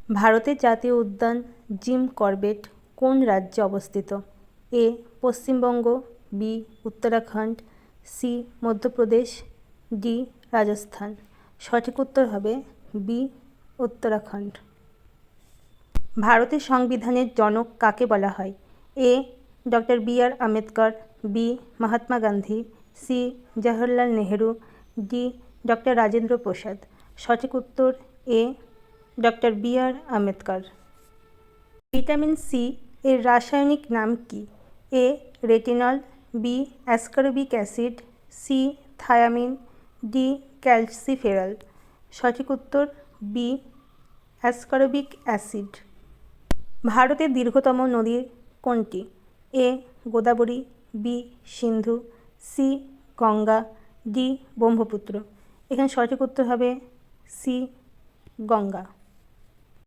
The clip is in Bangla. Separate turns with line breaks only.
ভারতের জাতীয় উদ্যান জিম করবেট কোন রাজ্যে অবস্থিত? A Paschimbanga, B Uttarakhand, C Madhya Pradesh, D Rajasthan. সঠিক উত্তর হবে বি উত্তরাখণ্ড। ভারতের সংবিধানের জনক কাকে বলা হয়? A doctor B R. Ambedkar, B Mahatma Gandhi, C Jawaharlal Nehru, D doctor Rajendra Prasad. সঠিক উত্তর A doctor B R. Ambedkar. Vitamin C এর রাসায়নিক নাম কি? A retinol, B ascorbic acid, C thiamine, D calciferol. সঠিক উত্তর বি অ্যাসকর্বিক অ্যাসিড। ভারতের দীর্ঘতম নদী কোনটি? A Godavari, B Sindhu, C Ganga, D Brahmaputra. এখানে সঠিক উত্তর হবে সি গঙ্গা।